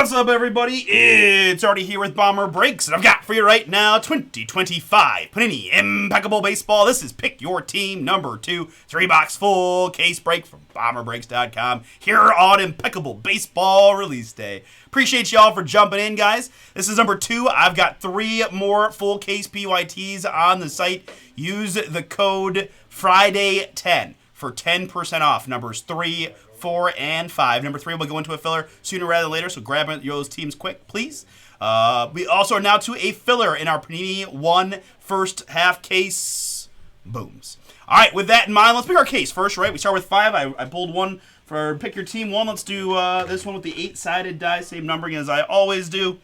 What's up, everybody? It's already here with Bomber Breaks, and I've got for you right now 2025 Panini Impeccable Baseball. This is Pick Your Team number 2, 3-box full case break from BomberBreaks.com here on Impeccable Baseball release day. Appreciate y'all for jumping in, guys. This is number 2. I've got 3 more full case PYTs on the site. Use the code Friday10 for 10% off numbers 3, 4, and 5. Number 3 will go into a filler sooner rather than later, so grab those teams quick, please. We also are now to a filler in our Panini 1 first half case booms. All right, with that in mind, let's pick our case first, right? We start with 5. I pulled one for Pick Your Team 1. Let's do this one with the 8-sided die, same numbering as I always do.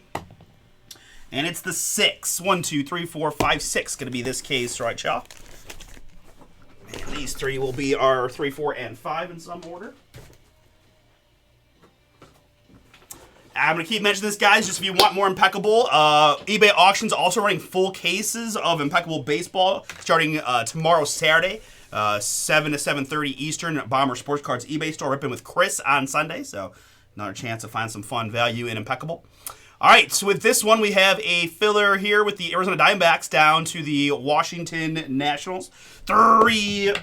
And it's the 6. 1, 2, 3, 4, 5, 6 going to be this case, right, y'all? And these 3 will be our 3, 4, and 5 in some order. I'm going to keep mentioning this, guys, just if you want more Impeccable. eBay Auctions also running full cases of Impeccable Baseball starting tomorrow, Saturday, 7 to 7:30 Eastern at Bomber Sports Cards eBay store, ripping with Chris on Sunday. So another chance to find some fun value in Impeccable. All right, so with this one, we have a filler here with the Arizona Diamondbacks down to the Washington Nationals. 3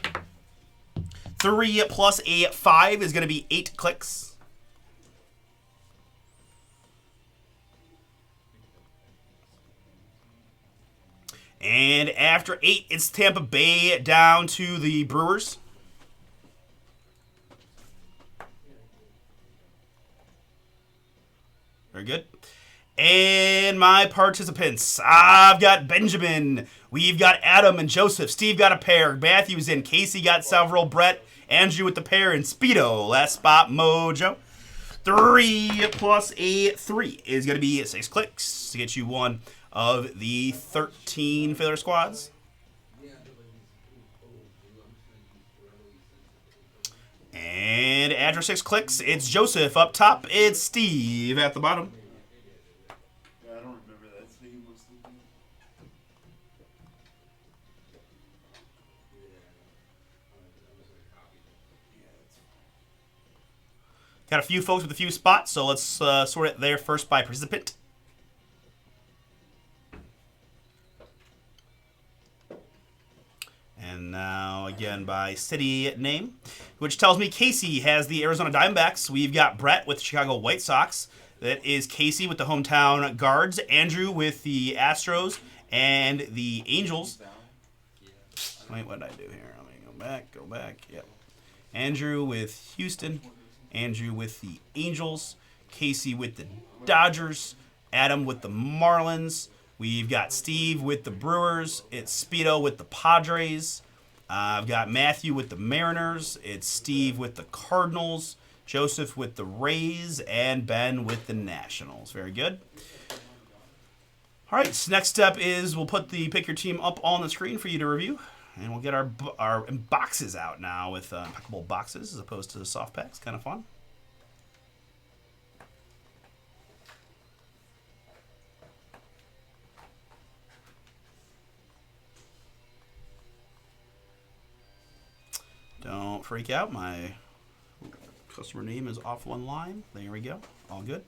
plus a 5 is going to be 8 clicks. And after 8, it's Tampa Bay down to the Brewers. Very good. And my participants, I've got Benjamin. We've got Adam and Joseph. Steve got a pair. Matthew's in. Casey got several. Brett, Andrew with the pair. And Speedo, last spot, Mojo. 3 plus a 3 is going to be 6 clicks to get you one of the 13 filler squads. And after 6 clicks, it's Joseph up top. It's Steve at the bottom. I don't remember that Steve was thinking. Got a few folks with a few spots, so let's sort it there first by participant. And now, again, by city name, which tells me Casey has the Arizona Diamondbacks. We've got Brett with the Chicago White Sox. That is Casey with the hometown Guards. Andrew with the Astros and the Angels. Wait, what did I do here? Let me go back. Yep. Andrew with Houston. Andrew with the Angels. Casey with the Dodgers. Adam with the Marlins. We've got Steve with the Brewers. It's Speedo with the Padres. I've got Matthew with the Mariners. It's Steve with the Cardinals. Joseph with the Rays. And Ben with the Nationals. Very good. All right, so next step is we'll put the Pick Your Team up on the screen for you to review. And we'll get our boxes out now with Impeccable boxes as opposed to the soft packs. Kind of fun. Don't freak out. My customer name is off one line. There we go. All good.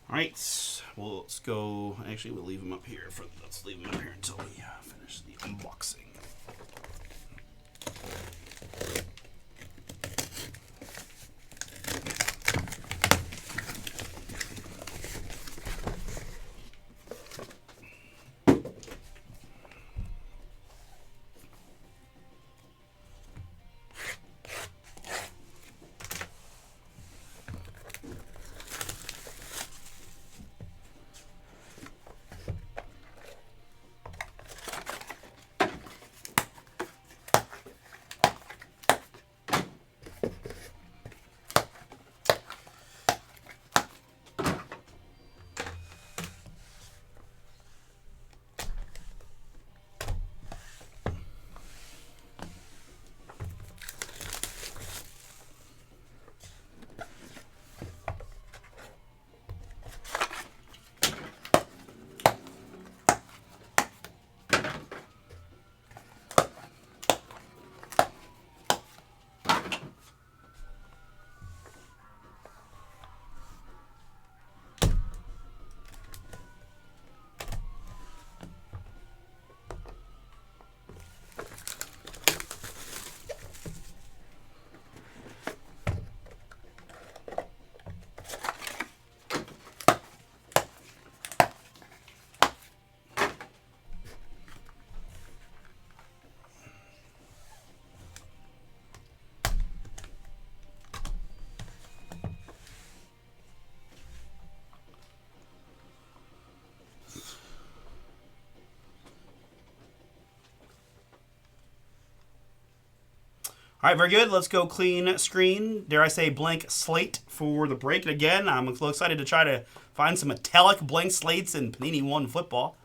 All right, well, let's go. Actually, we'll leave them up here. Let's leave them up here until we finish the unboxing. All right, very good. Let's go clean screen. Dare I say blank slate for the break. And again, I'm a little excited to try to find some metallic blank slates in Panini 1 football.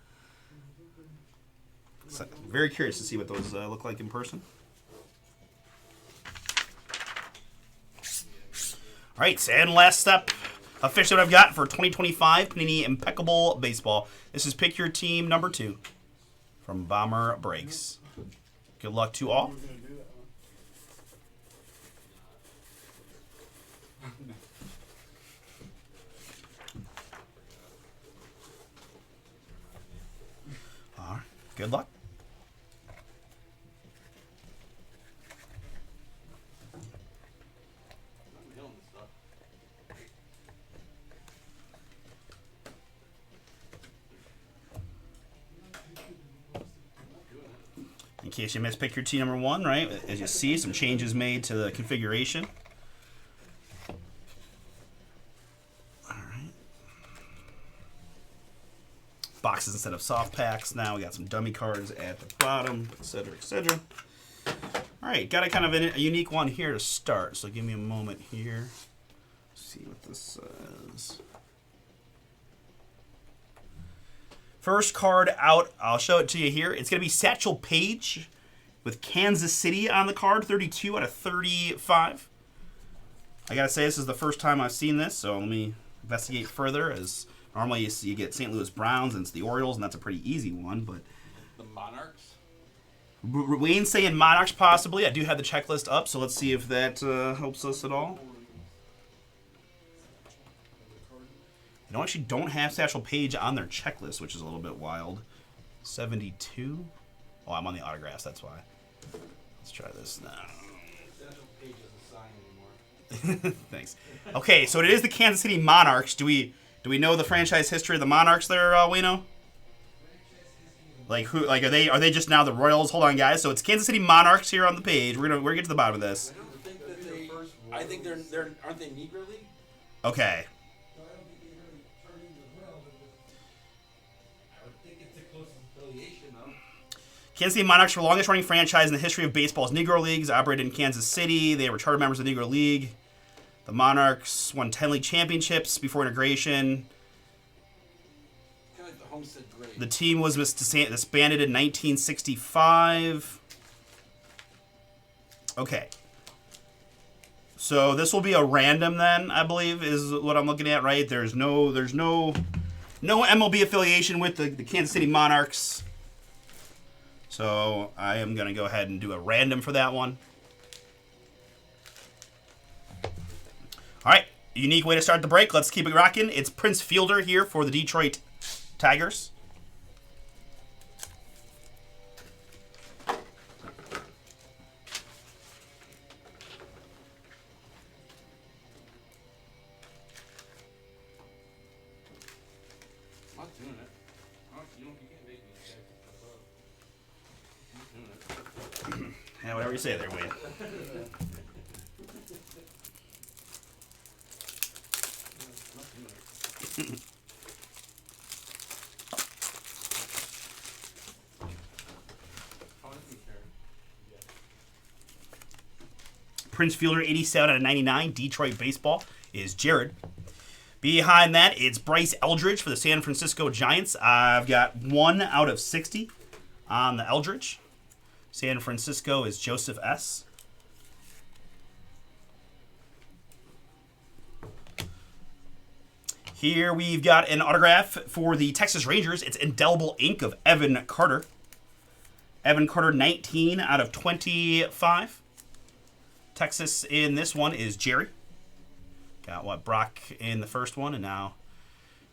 So, very curious to see what those look like in person. All right, and last step, officially what I've got for 2025 Panini Impeccable Baseball. This is Pick Your Team number 2 from Bomber Breaks. Good luck to all. All right, good luck. In case you missed Pick Your Team number 1, right? As you see, some changes made to the configuration. All right. Boxes instead of soft packs. Now we got some dummy cards at the bottom, etc., etc. All right, got a kind of a unique one here to start. So give me a moment here. Let's see what this says. First card out, I'll show it to you here. It's going to be Satchel Paige with Kansas City on the card, 32 out of 35. I got to say, this is the first time I've seen this, so let me investigate further, as normally you get St. Louis Browns and it's the Orioles, and that's a pretty easy one. But the Monarchs? Wayne's saying Monarchs possibly. I do have the checklist up, so let's see if that helps us at all. They actually don't have Satchel Paige on their checklist, which is a little bit wild. 72? Oh, I'm on the autographs, that's why. Let's try this now. Satchel Paige doesn't sign anymore. Thanks. Okay, so it is the Kansas City Monarchs. Do we know the franchise history of the Monarchs there, Wayno? Like who? Like are they just now the Royals? Hold on, guys. So it's Kansas City Monarchs here on the page. We're gonna get to the bottom of this. I think they're aren't they Negro League? Okay. Kansas City Monarchs were the longest running franchise in the history of baseball's Negro Leagues. Operated in Kansas City. They were charter members of the Negro League. The Monarchs won 10 league championships before integration. Kind of like the Homestead Great. The team was disbanded in 1965. Okay. So this will be a random then, I believe, is what I'm looking at, right? There's no MLB affiliation with the Kansas City Monarchs. So I am going to go ahead and do a random for that one. All right, unique way to start the break. Let's keep it rocking. It's Prince Fielder here for the Detroit Tigers. I'm not doing it. You can't make me check this up. Yeah, whatever you say there, Wayne. Prince Fielder, 87 out of 99. Detroit baseball is Jared. Behind that, it's Bryce Eldridge for the San Francisco Giants. I've got 1 out of 60 on the Eldridge. San Francisco is Joseph S. Here we've got an autograph for the Texas Rangers. It's indelible ink of Evan Carter. Evan Carter, 19 out of 25. Texas in this one is Jerry. Got Brock in the first one, and now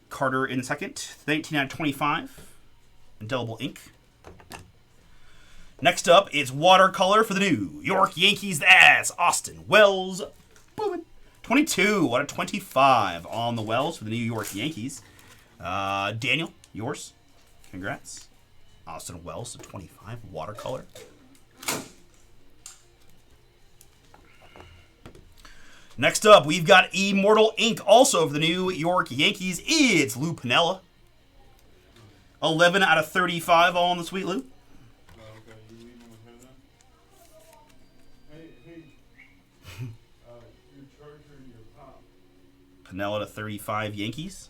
Carter in the second. 19 out of 25. Indelible ink. Next up, it's watercolor for the New York Yankees. That's Austin Wells. Booming. 22 out of 25 on the Wells for the New York Yankees. Daniel, yours. Congrats. Austin Wells, 25, watercolor. Next up, we've got Immortal Ink, also for the New York Yankees. It's Lou Piniella. 11 out of 35, all on the sweet Lou. Okay, you leaving with her then? Hey, Pinella to 35 Yankees.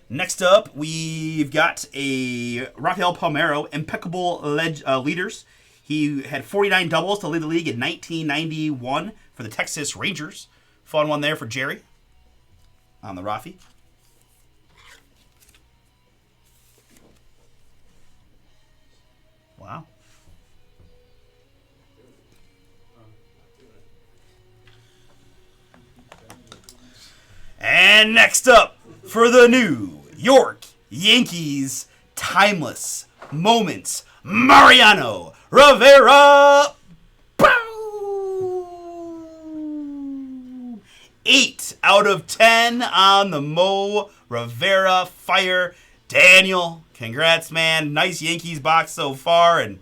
Next up, we've got a Rafael Palmeiro, Impeccable leaders. He had 49 doubles to lead the league in 1991 for the Texas Rangers. Fun one there for Jerry on the Rafi. Wow. And next up, for the New York Yankees, timeless moments, Mariano Rivera. Boom! 8 out of 10 on the Mo Rivera fire. Daniel, congrats, man. Nice Yankees box so far, and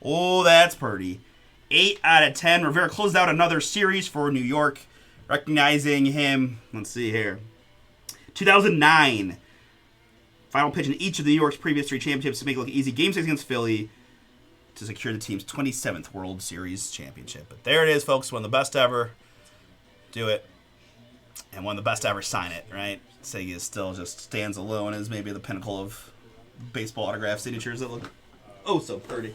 oh, that's pretty. 8 out of 10. Rivera closed out another series for New York, recognizing him. Let's see here. 2009. Final pitch in each of the New York's previous 3 championships to make it look easy. Game 6 against Philly to secure the team's 27th World Series championship. But there it is, folks. One of the best ever. Do it. And one of the best ever sign it, right? Sega still just stands alone as maybe the pinnacle of baseball autograph signatures that look oh so pretty.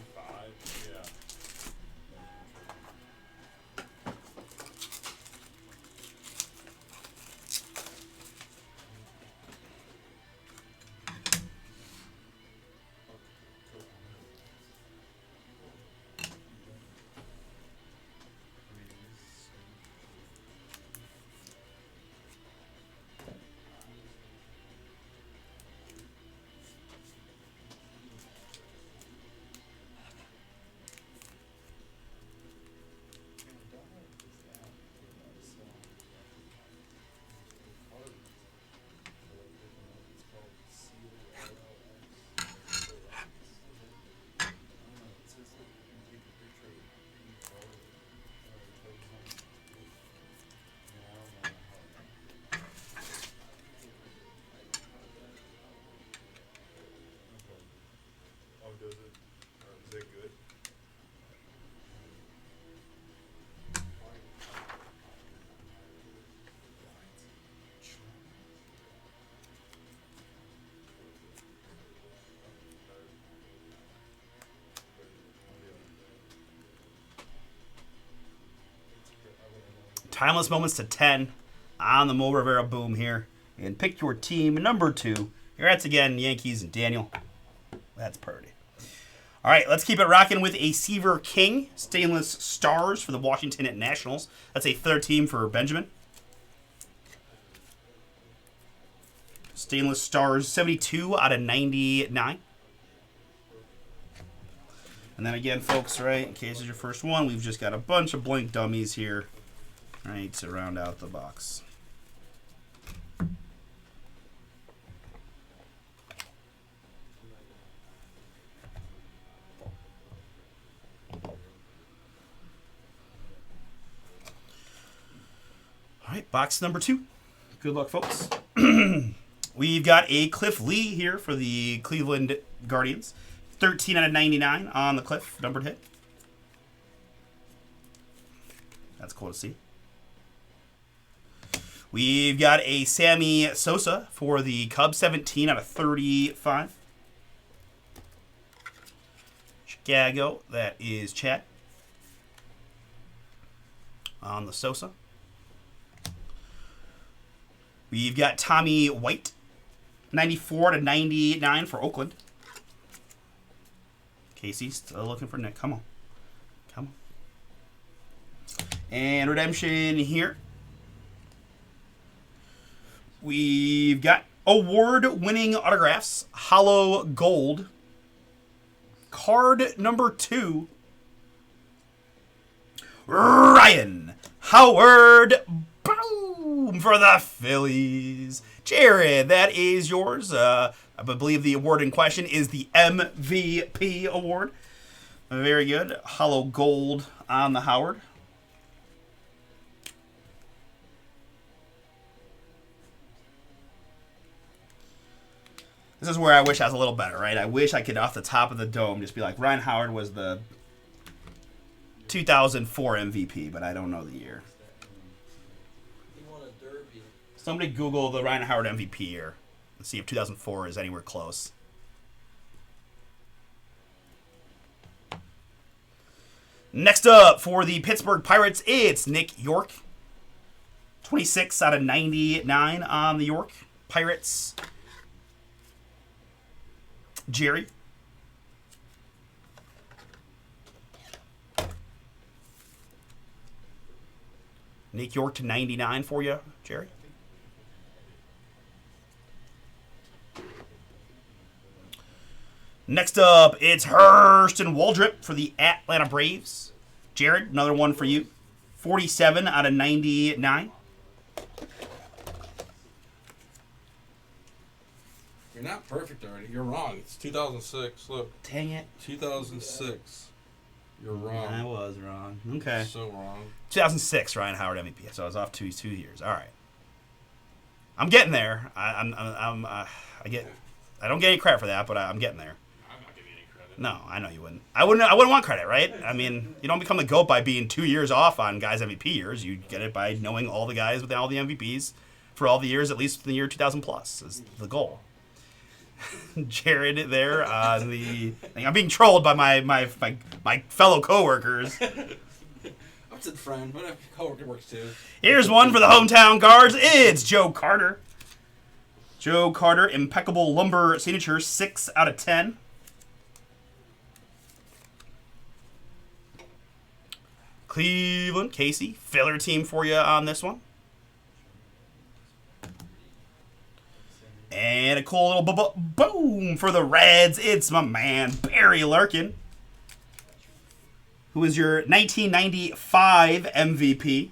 Timeless moments to 10 on the Mo Rivera boom here. And pick your team number 2. Congrats again, Yankees and Daniel. That's pretty. All right, let's keep it rocking with a Seaver King. Stainless Stars for the Washington Nationals. That's a 3rd team for Benjamin. Stainless Stars, 72 out of 99. And then again, folks, right, in case it's your first one, we've just got a bunch of blank dummies here. Right, to round out the box. All right, box number 2. Good luck, folks. We've got a Cliff Lee here for the Cleveland Guardians. 13 out of 99 on the Cliff, numbered hit. That's cool to see. We've got a Sammy Sosa for the Cubs, 17 out of 35. Chicago, that is Chad on the Sosa. We've got Tommy White, 94 to 99 for Oakland. Casey still looking for Nick. Come on. Come on. And redemption here. We've got award-winning autographs. Hollow Gold. Card number 2. Ryan Howard. Boom! For the Phillies. Jared, that is yours. I believe the award in question is the MVP award. Very good. Hollow Gold on the Howard. This is where I wish I was a little better, right? I wish I could, off the top of the dome, just be like, Ryan Howard was the 2004 MVP, but I don't know the year. Somebody Google the Ryan Howard MVP year. Let's see if 2004 is anywhere close. Next up for the Pittsburgh Pirates, it's Nick York. 26 out of 99 on the York Pirates. Jerry. Nick York to 99 for you, Jerry. Next up, it's Hurston Waldrip for the Atlanta Braves. Jared, another one for you. 47 out of 99. You're not perfect already. You're wrong. It's 2006. Look. Dang it. 2006. You're wrong. I was wrong. Okay. So wrong. 2006, Ryan Howard MVP. So I was off 2 years. All right. I'm getting there. I don't get any credit for that, but I'm getting there. I'm not giving you any credit. No, I know you wouldn't. I wouldn't want credit, right? I mean, you don't become the GOAT by being 2 years off on guys' MVP years. You get it by knowing all the guys with all the MVPs for all the years, at least in the year 2000 plus, is the goal. Jared there on the. I'm being trolled by my fellow coworkers. I'm just a friend, but a coworker works too. Here's one for the hometown guards. It's Joe Carter. Joe Carter, Impeccable Lumber signature, 6 out of 10. Cleveland, Casey, filler team for you on this one. And a cool little boom for the Reds. It's my man, Barry Larkin, who is your 1995 MVP.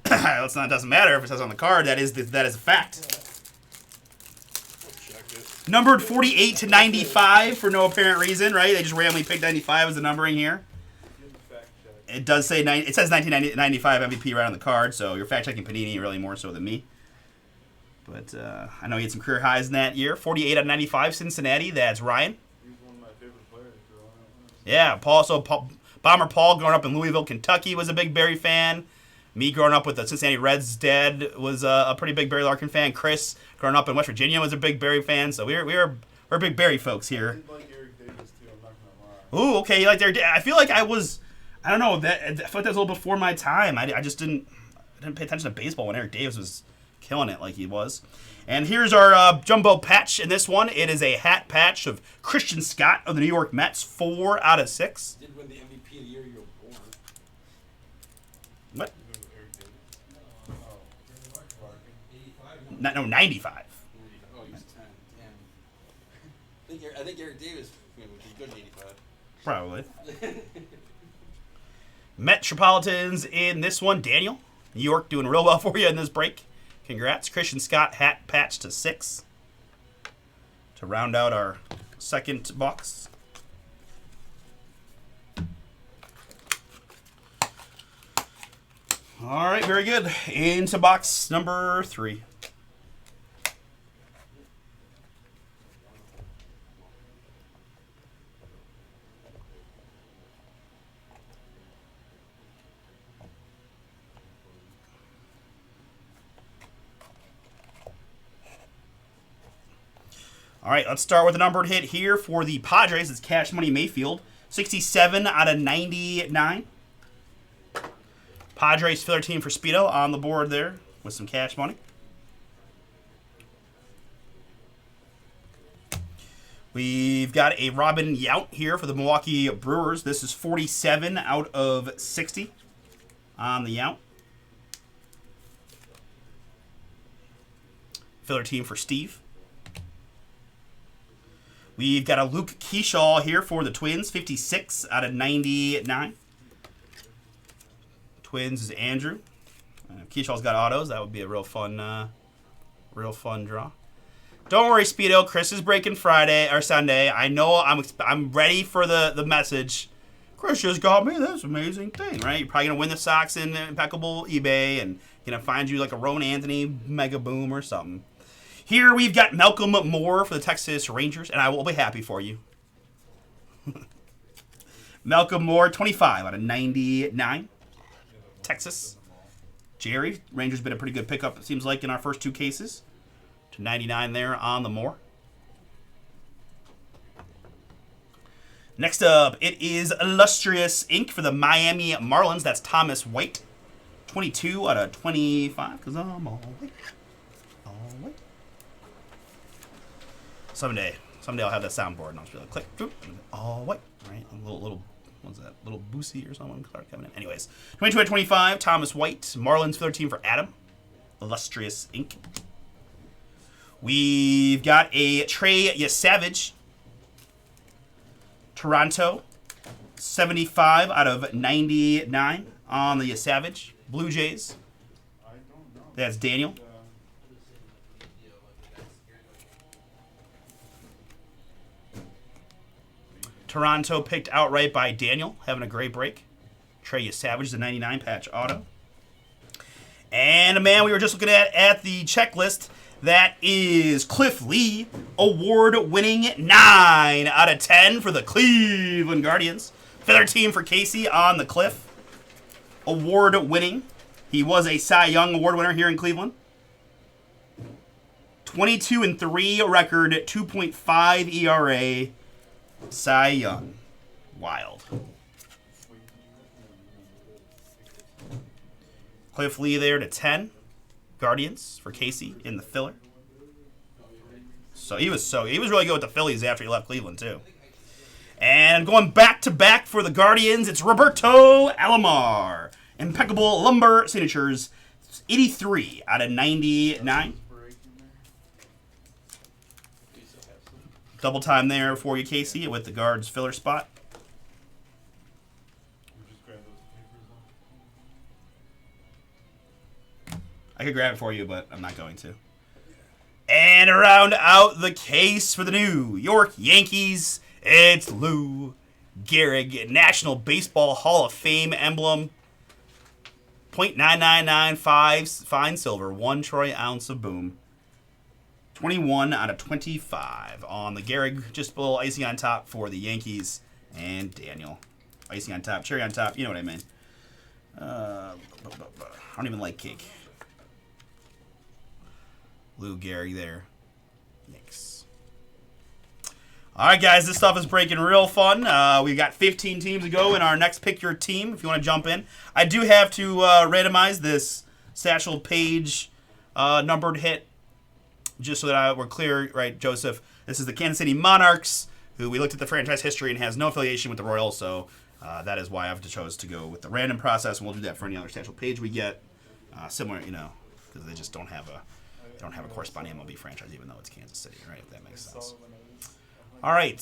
It doesn't matter if it says on the card. That is a fact. Numbered 48 to 95 for no apparent reason, right? They just randomly picked 95 as the numbering here. It does say it says 1995 MVP right on the card, so you're fact checking Panini really more so than me. But I know he had some career highs in that year. 48 out of 95, Cincinnati. That's Ryan. He's one of my favorite players growing up. Yeah, Bomber Paul, growing up in Louisville, Kentucky, was a big Barry fan. Me growing up with the Cincinnati Reds, dad was a pretty big Barry Larkin fan. Chris, growing up in West Virginia, was a big Barry fan. So we're big Barry folks here. I did like Eric Davis too. I'm not gonna lie. Ooh, okay, you like Eric Davis. I feel like I don't know. I feel like that was a little before my time. I just didn't pay attention to baseball when Eric Davis was killing it like he was. And here's our jumbo patch in this one. It is a hat patch of Christian Scott of the New York Mets, 4 out of 6. Did win the MVP of the year you were born. What? Eric Davis. No, 95. Oh, he was 10. Damn. I think Eric Davis would be good in 85. Probably. Metropolitans in this one. Daniel, New York doing real well for you in this break. Congrats. Christian Scott hat patch to 6 to round out our second box. All right, very good. Into box number 3. All right, let's start with a numbered hit here for the Padres. It's Cash Money Mayfield, 67 out of 99. Padres filler team for Speedo on the board there with some cash money. We've got a Robin Yount here for the Milwaukee Brewers. This is 47 out of 60 on the Yount. Filler team for Steve. We've got a Luke Keyshaw here for the Twins, 56 out of 99. Twins is Andrew. Keyshaw's got autos. That would be a real fun draw. Don't worry, Speedo. Chris is breaking Friday or Sunday. I know. I'm ready for the message. Chris just got me this amazing thing, right? You're probably gonna win the Sox in Impeccable eBay and gonna find you like a Rowan Anthony Mega Boom or something. Here we've got Malcolm Moore for the Texas Rangers, and I will be happy for you. Malcolm Moore, 25 out of 99. Texas. Jerry, Rangers been a pretty good pickup, it seems like, in our first 2 cases. To 99 there on the Moore. Next up, it is Illustrious Ink for the Miami Marlins. That's Thomas White. 22 out of 25, because I'm all white. All white. Someday I'll have that soundboard, and I'll just be like, click, boop, all white. Right? A little, what's that? Little Boosie or something? Start coming in. Anyways, 22 out of 25, Thomas White. Marlins 13 for Adam. Illustrious Ink. We've got a Trey Yesavage. Toronto, 75 out of 99 on the Savage. Blue Jays. I don't know. That's Daniel. Toronto picked outright by Daniel, having a great break. Trey Savage, the 99 patch auto. And a man we were just looking at the checklist. That is Cliff Lee, award-winning 9 out of 10 for the Cleveland Guardians. Feather team for Casey on the Cliff. Award-winning. He was a Cy Young Award winner here in Cleveland. 22-3 record, 2.5 ERA. Cy Young. Wild. Cliff Lee there to 10. Guardians for Casey in the filler. So he was really good with the Phillies after he left Cleveland too. And going back to back for the Guardians, it's Roberto Alomar. Impeccable lumber signatures, 83 out of 99. Double time there for you, Casey, with the Guards filler spot. I could grab it for you, but I'm not going to. And round out the case for the New York Yankees, it's Lou Gehrig, National Baseball Hall of Fame emblem. .9995 fine silver, 1 troy ounce of boom. 21 out of 25 on the Gehrig. Just a little icing on top for the Yankees and Daniel. Icing on top, cherry on top, you know what I mean. I don't even like cake. Lou Gehrig there. Yikes. All right, guys, this stuff is breaking real fun. We've got 15 teams to go in our next Pick Your Team, if you want to jump in. I do have to randomize this Satchel Paige numbered hit, just so that we're clear, right, Joseph? This is the Kansas City Monarchs, who we looked at the franchise history and has no affiliation with the Royals, so that is why I've chose to go with the random process, and we'll do that for any other Satchel Paige we get. Similar, you know, because they just don't have a... They don't have a corresponding MLB franchise, even though it's Kansas City, right? If that makes sense. All right.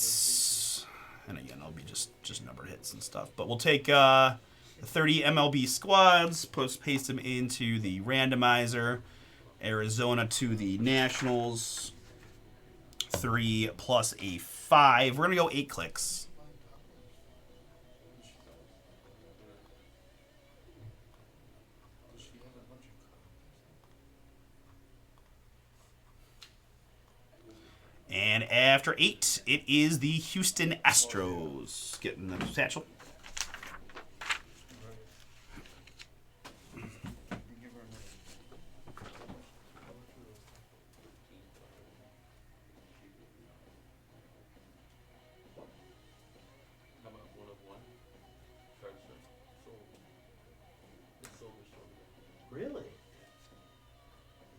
And again, it'll be just numbered hits and stuff. But we'll take the 30 MLB squads, paste them into the randomizer. Arizona to the Nationals. 3 plus a 5. We're going to go 8 clicks. And after 8, it is the Houston Astros getting the satchel. Really?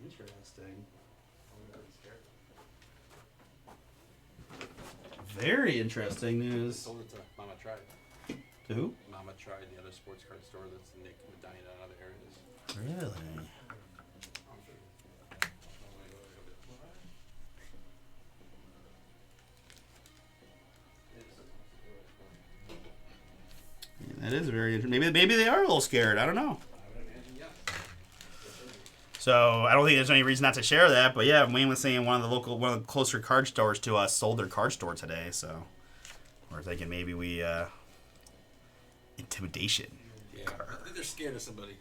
Interesting. Very interesting news. Sold it to Mama Tried. To who? Mama Tried, the other sports card store that's Nick Medina and other areas. Really? That is very interesting. Maybe they are a little scared. I don't know. So I don't think there's any reason not to share that. But yeah, Wayne was saying one of the closer card stores to us sold their card store today. So we're thinking maybe we intimidation. Yeah, I think they're scared of somebody.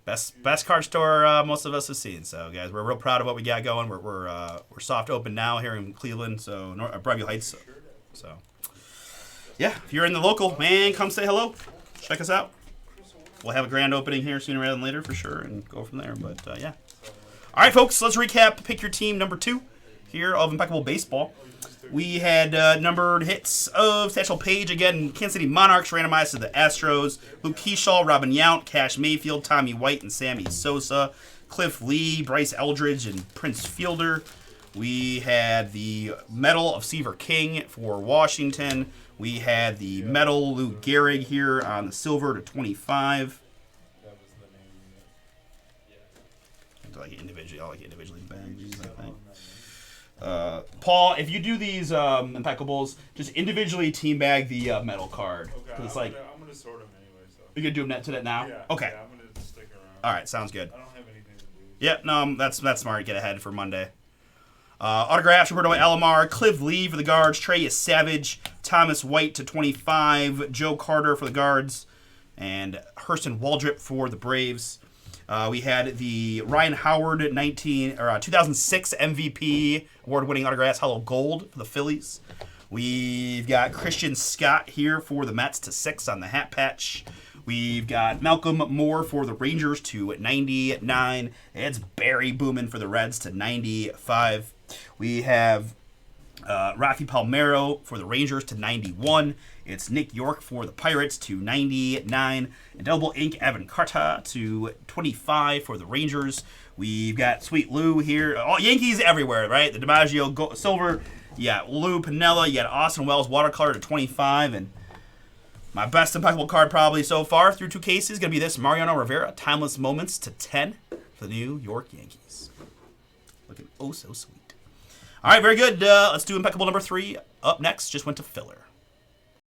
Best card store most of us have seen. So guys, we're real proud of what we got going. We're soft open now here in Cleveland, so Broadview Heights. So yeah, if you're in the local, man, come say hello. Check us out. we'll have a grand opening here sooner rather than later for sure and go from there. But, yeah. All right, folks, let's recap Pick Your Team number 2 here of Impeccable Baseball. We had numbered hits of Satchel Paige. Again, Kansas City Monarchs randomized to the Astros. Luke Keyshaw, Robin Yount, Cash Mayfield, Tommy White, and Sammy Sosa. Cliff Lee, Bryce Eldridge, and Prince Fielder. We had the Medal of Seaver King for Washington. We had the Medal Lou Gehrig here on the silver to 25. That was the name. I like individually bagged these, I think. Paul, if you do these Impeccables, just individually team bag the metal card. Okay, 'Cause it's I'm like, gonna sort them anyway. So. you're going to do them to that now? Yeah. Okay. Yeah, I'm gonna stick around. All right, sounds good. I don't have anything to do. Yeah, no, that's smart. Get ahead for Monday. Autographs, Roberto Alomar, Cliff Lee for the Guards, Trey Savage, Thomas White to 25, Joe Carter for the Guards, and Hurston Waldrip for the Braves. We had the Ryan Howard 2006 MVP award-winning autographs, Hollow Gold for the Phillies. We've got Christian Scott here for the Mets to 6 on the hat patch. We've got Malcolm Moore for the Rangers to 99. It's Barry Booman for the Reds to 95. We have Rafi Palmeiro for the Rangers to 91. It's Nick York for the Pirates to 99. And double ink Evan Carta to 25 for the Rangers. We've got Sweet Lou here. All Yankees everywhere, right? The DiMaggio silver. You got Lou Piniella. You got Austin Wells watercolor to 25. And my best Impeccable card probably so far through 2 cases is going to be this Mariano Rivera Timeless Moments to 10 for the New York Yankees. Looking oh so sweet. All right, very good. Let's do Impeccable number 3 up next. Just went to filler.